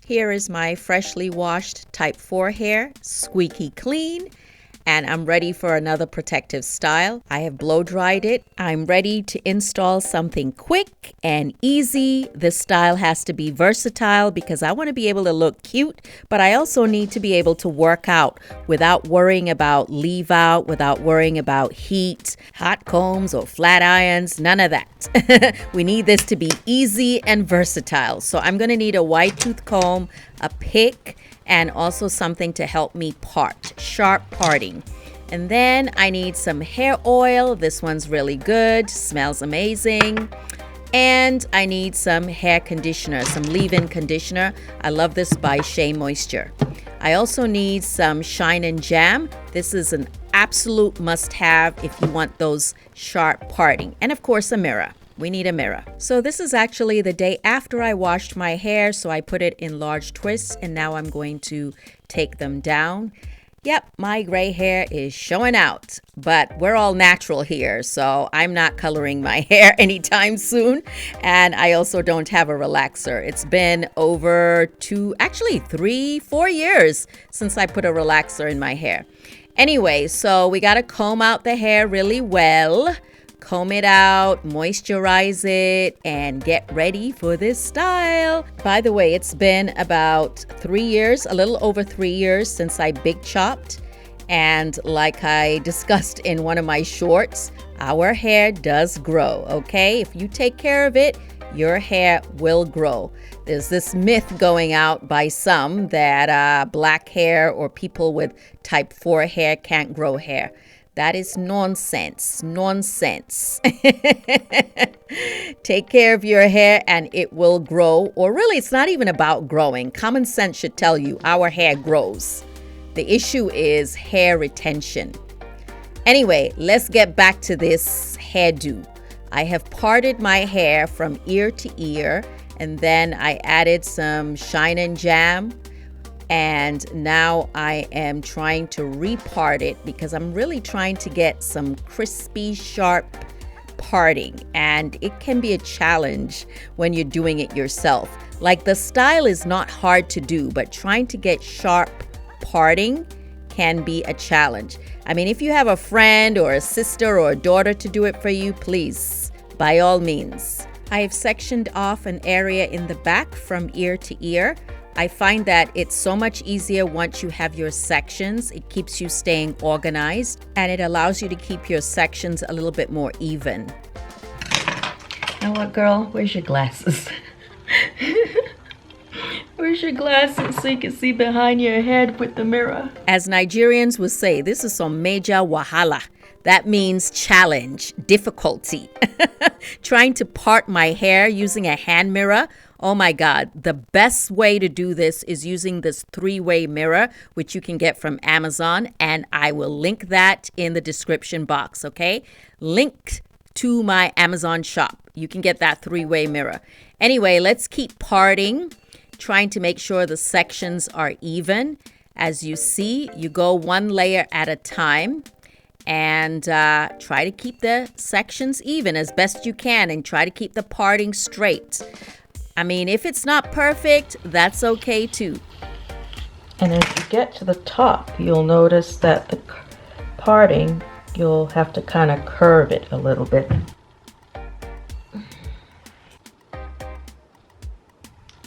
Here is my freshly washed type 4 hair, squeaky clean, and I'm ready for another protective style. I have blow dried it. I'm ready to install something quick and easy. This style has to be versatile because I want to be able to look cute, but I also need to be able to work out without worrying about leave out, without worrying about heat, hot combs or flat irons, none of that. We need this to be easy and versatile. So I'm going to need a wide tooth comb, a pick, and also something to help me part, sharp parting. And then I need some hair oil. This one's really good, smells amazing. And I need some hair conditioner, some leave-in conditioner. I love this by Shea Moisture. I also need some Shine and Jam. This is an absolute must-have if you want those sharp parting. And of course, a mirror. We need a mirror. So this is actually the day after I washed my hair, so I put it in large twists, and now I'm going to take them down. Yep, my gray hair is showing out, but we're all natural here, so I'm not coloring my hair anytime soon. And I also don't have a relaxer. It's been over 3, 4 years since I put a relaxer in my hair. Anyway, so we got to comb out the hair really well. Comb it out, moisturize it, and get ready for this style. By the way, it's been about 3 years, a little over 3 years since I big chopped. And like I discussed in one of my shorts, our hair does grow, okay? If you take care of it, your hair will grow. There's this myth going out by some that black hair or people with type 4 hair can't grow hair. That is nonsense. Nonsense. Take care of your hair and it will grow. Or really, it's not even about growing. Common sense should tell you our hair grows. The issue is hair retention. Anyway, let's get back to this hairdo. I have parted my hair from ear to ear, and then I added some Shine and Jam. And now I am trying to repart it because I'm really trying to get some crispy, sharp parting. And it can be a challenge when you're doing it yourself. Like, the style is not hard to do, but trying to get sharp parting can be a challenge. I mean, if you have a friend or a sister or a daughter to do it for you, please, by all means. I have sectioned off an area in the back from ear to ear. I find that it's so much easier once you have your sections. It keeps you staying organized, and it allows you to keep your sections a little bit more even. You know what, girl? Where's your glasses? Where's your glasses so you can see behind your head with the mirror? As Nigerians would say, this is some major wahala. That means challenge, difficulty. Trying to part my hair using a hand mirror. Oh my God, the best way to do this is using this 3-way mirror, which you can get from Amazon, and I will link that in the description box, okay? Link to my Amazon shop. You can get that 3-way mirror. Anyway, let's keep parting, trying to make sure the sections are even. As you see, you go one layer at a time. And try to keep the sections even as best you can, and try to keep the parting straight. I mean, if it's not perfect, that's okay too. And as you get to the top, you'll notice that the parting, you'll have to kind of curve it a little bit.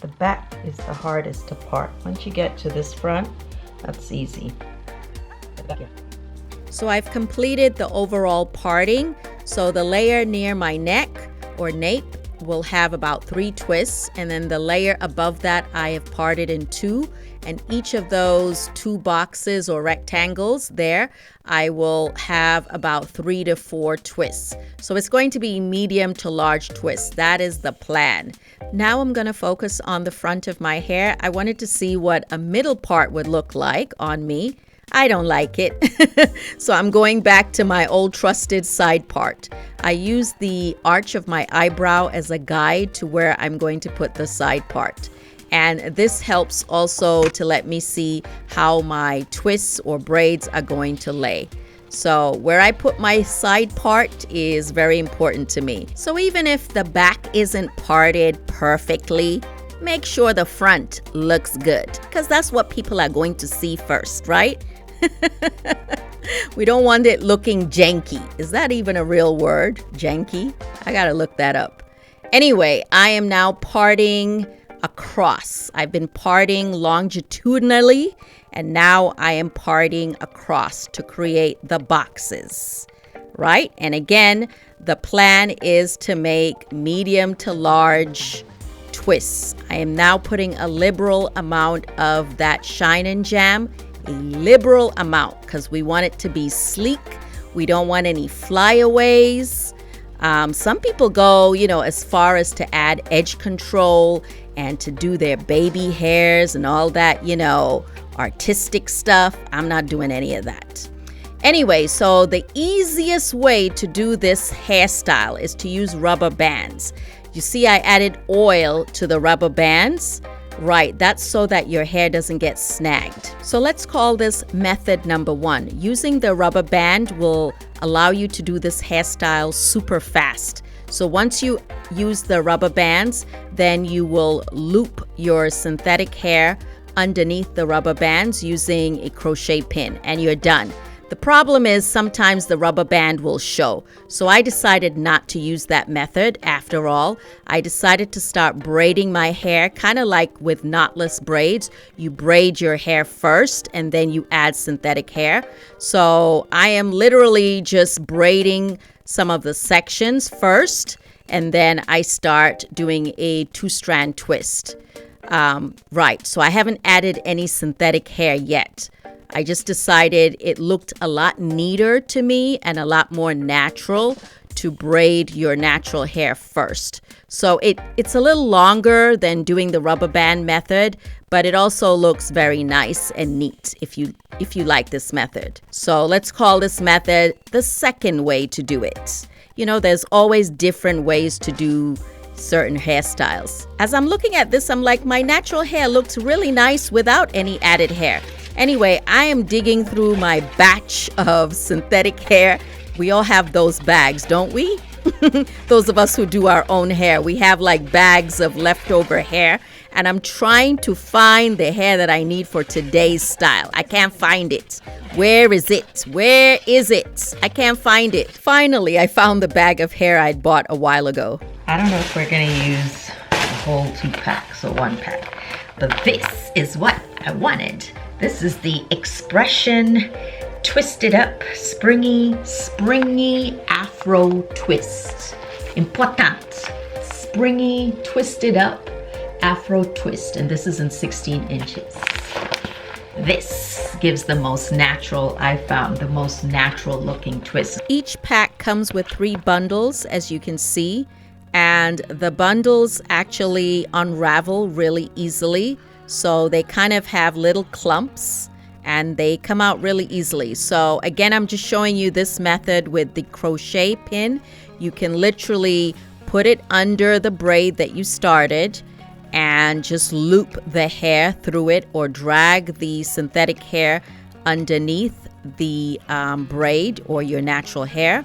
The back is the hardest to part. Once you get to this front, that's easy. So I've completed the overall parting. So the layer near my neck or nape will have about 3 twists, and then the layer above that I have parted in 2, and each of those 2 boxes or rectangles there I will have about 3 to 4 twists. So it's going to be medium to large twists. That is the plan. Now I'm going to focus on the front of my hair. I wanted to see what a middle part would look like on me. I don't like it. So I'm going back to my old trusted side part. I use the arch of my eyebrow as a guide to where I'm going to put the side part. And this helps also to let me see how my twists or braids are going to lay. So where I put my side part is very important to me. So even if the back isn't parted perfectly, make sure the front looks good, because that's what people are going to see first, right? We don't want it looking janky. Is that even a real word? Janky? I gotta look that up. Anyway, I am now parting across. I've been parting longitudinally, and now I am parting across to create the boxes, right? And again, the plan is to make medium to large twists. I am now putting a liberal amount of that Shine and Jam, a liberal amount, because we want it to be sleek. We don't want any flyaways. Some people go, as far as to add edge control and to do their baby hairs and all that, artistic stuff. I'm not doing any of that. Anyway, so the easiest way to do this hairstyle is to use rubber bands. You see, I added oil to the rubber bands. Right, that's so that your hair doesn't get snagged. So let's call this method number 1. Using the rubber band will allow you to do this hairstyle super fast. So once you use the rubber bands, then you will loop your synthetic hair underneath the rubber bands using a crochet pin, and you're done. The problem is sometimes the rubber band will show. So I decided not to use that method after all. I decided to start braiding my hair, kind of like with knotless braids. You braid your hair first and then you add synthetic hair. So I am literally just braiding some of the sections first, and then I start doing a 2-strand twist. Right, so I haven't added any synthetic hair yet. I just decided it looked a lot neater to me and a lot more natural to braid your natural hair first. So it's a little longer than doing the rubber band method, but it also looks very nice and neat if you like this method. So let's call this method the second way to do it. There's always different ways to do certain hairstyles. As I'm looking at this, I'm like, my natural hair looks really nice without any added hair. Anyway, I am digging through my batch of synthetic hair. We all have those bags, don't we? Those of us who do our own hair, we have like bags of leftover hair, and I'm trying to find the hair that I need for today's style. I can't find it. Where is it? Where is it? I can't find it. Finally, I found the bag of hair I'd bought a while ago. I don't know if we're gonna use a whole 2 packs or 1 pack, but this is what I wanted. This is the Expression Twisted Up Springy Afro Twist. Important. Springy Twisted Up Afro Twist. And this is in 16 inches. This gives the most natural, I found, the most natural looking twist. Each pack comes with 3 bundles, as you can see. And the bundles actually unravel really easily. So they kind of have little clumps and they come out really easily. So again, I'm just showing you this method with the crochet pin. You can literally put it under the braid that you started and just loop the hair through it, or drag the synthetic hair underneath the braid or your natural hair.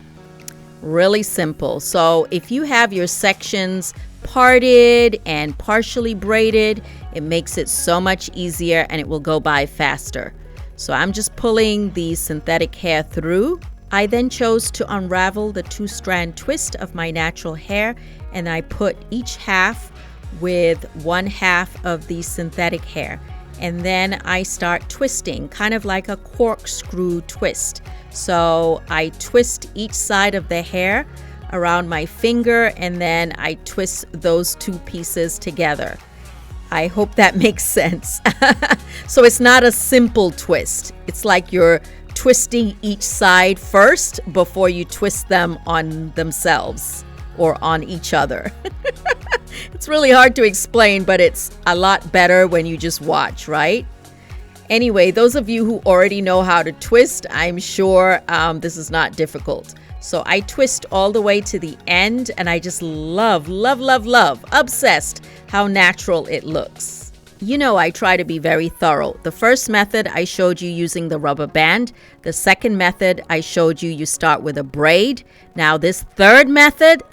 Really simple. So if you have your sections parted and partially braided, it makes it so much easier and it will go by faster. So I'm just pulling the synthetic hair through. I then chose to unravel the 2-strand twist of my natural hair, and I put each half with 1/2 of the synthetic hair. And then I start twisting, kind of like a corkscrew twist. So I twist each side of the hair around my finger, and then I twist those 2 pieces together. I hope that makes sense. So it's not a simple twist. It's like you're twisting each side first before you twist them on themselves or on each other. It's really hard to explain, but it's a lot better when you just watch, right? Anyway, those of you who already know how to twist, I'm sure this is not difficult. So I twist all the way to the end, and I just love, obsessed how natural it looks. I try to be very thorough. The first method I showed you using the rubber band. The second method I showed you start with a braid. Now this third method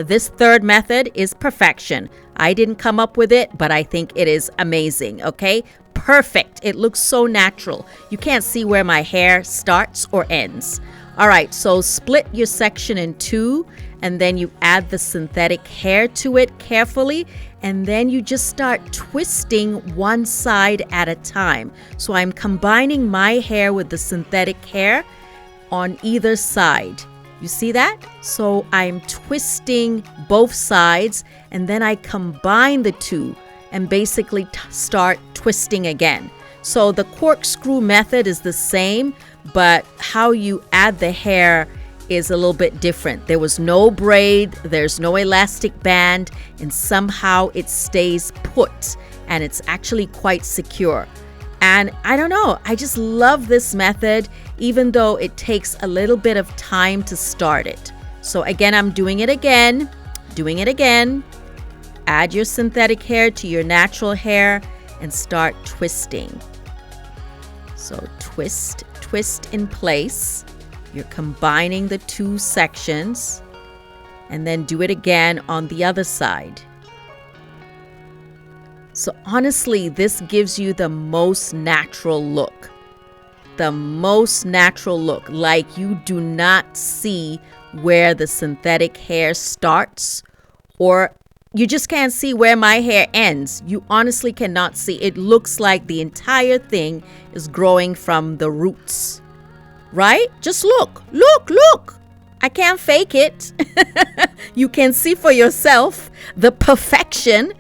is perfection. I didn't come up with it, but I think it is amazing, okay? Perfect. It looks so natural. You can't see where my hair starts or ends. All right, so split your section in two, and then you add the synthetic hair to it carefully, and then you just start twisting one side at a time. So I'm combining my hair with the synthetic hair on either side. You see that? So I'm twisting both sides, and then I combine the two and basically start twisting again. So the corkscrew method is the same, but how you add the hair is a little bit different. There was no braid, there's no elastic band, and somehow it stays put, and it's actually quite secure. And I don't know, I just love this method, even though it takes a little bit of time to start it. So again, I'm doing it again. Add your synthetic hair to your natural hair and start twisting. So twist in place. You're combining the two sections, and then do it again on the other side. So honestly, this gives you the most natural look. Like you do not see where the synthetic hair starts, or you just can't see where my hair ends. You honestly cannot see. It looks like the entire thing is growing from the roots, right? Just look. I can't fake it. You can see for yourself the perfection.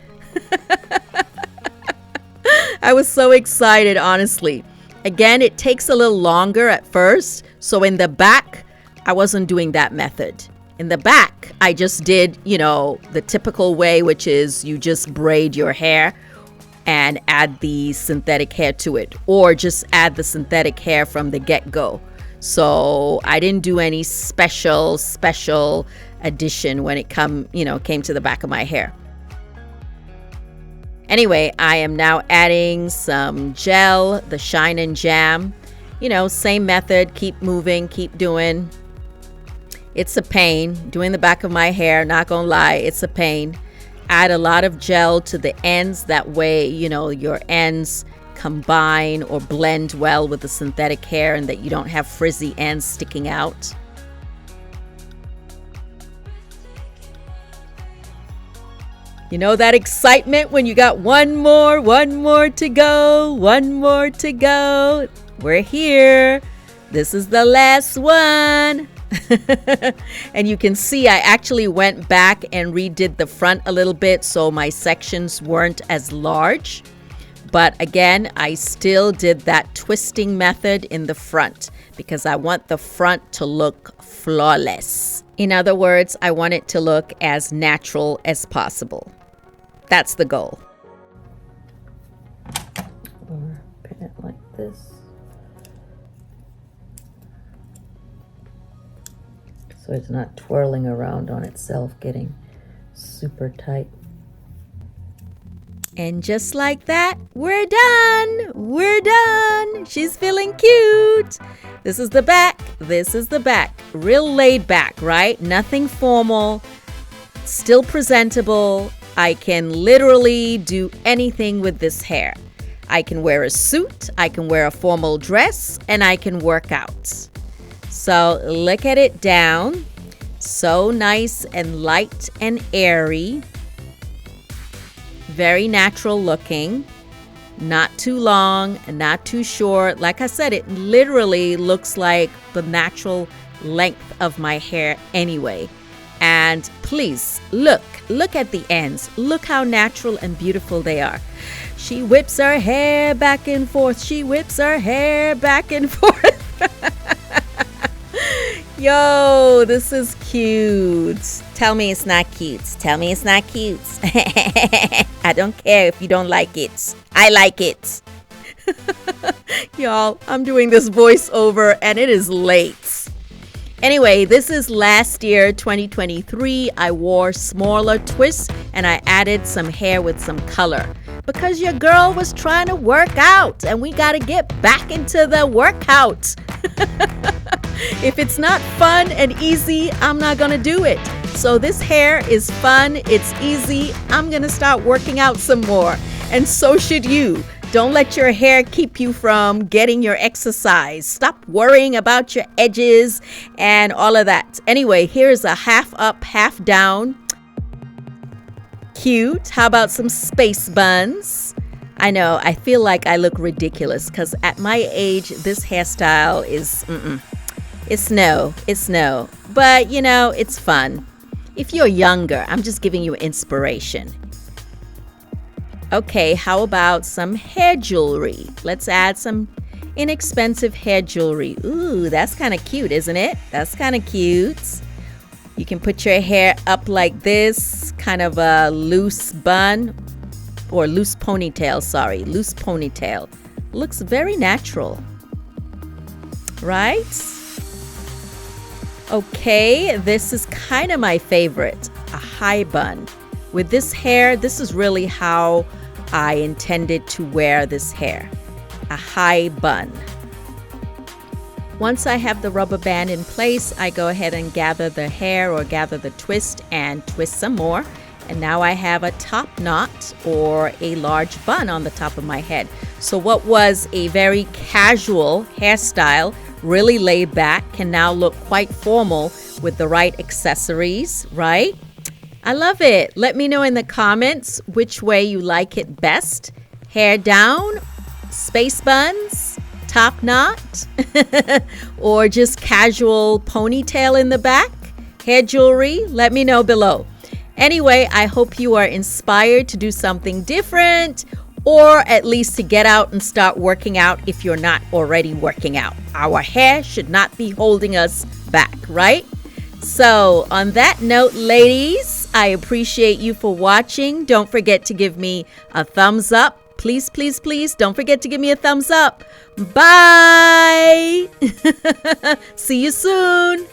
I was so excited, honestly. Again, it takes a little longer at first. So in the back, I wasn't doing that method. In the back, I just did, the typical way, which is you just braid your hair and add the synthetic hair to it, or just add the synthetic hair from the get-go. So I didn't do any special addition when it came to the back of my hair. Anyway, I am now adding some gel, the Shine and Jam. Same method, keep moving, keep doing. It's a pain doing the back of my hair, not gonna lie, it's a pain. Add a lot of gel to the ends, that way, your ends combine or blend well with the synthetic hair and that you don't have frizzy ends sticking out. That excitement when you got one more to go. We're here. This is the last one. And you can see I actually went back and redid the front a little bit so my sections weren't as large. But again, I still did that twisting method in the front because I want the front to look flawless. In other words, I want it to look as natural as possible. That's the goal. Or pin it like this. So it's not twirling around on itself, getting super tight. And just like that, we're done. She's feeling cute. This is the back. Real laid back, right? Nothing formal, still presentable. I can literally do anything with this hair. I can wear a suit, I can wear a formal dress, and I can work out. So look at it down. So nice and light and airy. Very natural looking. Not too long and not too short. Like I said, it literally looks like the natural length of my hair anyway. And please look at the ends. Look how natural and beautiful they are. She whips her hair back and forth. Yo, this is cute. Tell me it's not cute. I don't care if you don't like it. I like it. Y'all, I'm doing this voiceover and it is late. Anyway, this is last year, 2023. I wore smaller twists and I added some hair with some color because your girl was trying to work out and we got to get back into the workout. If it's not fun and easy, I'm not gonna do it. So this hair is fun, it's easy. I'm gonna start working out some more. And so should you. Don't let your hair keep you from getting your exercise. Stop worrying about your edges and all of that. Anyway, here's a half up, half down. Cute. How about some space buns? I know, I feel like I look ridiculous because at my age, this hairstyle is, it's no. But, you know, it's fun. If you're younger, I'm just giving you inspiration. Okay, how about some hair jewelry? Let's add some inexpensive hair jewelry. Ooh, that's kind of cute, isn't it? That's kind of cute. You can put your hair up like this, kind of a loose bun, or loose ponytail, sorry, loose ponytail. Looks very natural, right? Okay, this is kind of my favorite, a high bun. With this hair, this is really how I intended to wear this hair, a high bun. Once I have the rubber band in place, I go ahead and gather the hair or gather the twist and twist some more. And now I have a top knot or a large bun on the top of my head. So what was a very casual hairstyle, really laid back, can now look quite formal with the right accessories, right? I love it. Let me know in the comments which way you like it best. Hair down, space buns, top knot, or just casual ponytail in the back, hair jewelry. Let me know below. Anyway, I hope you are inspired to do something different, or at least to get out and start working out if you're not already working out. Our hair should not be holding us back, right? So on that note, ladies, I appreciate you for watching. Don't forget to give me a thumbs up. Please, please, please don't forget to give me a thumbs up. Bye. See you soon.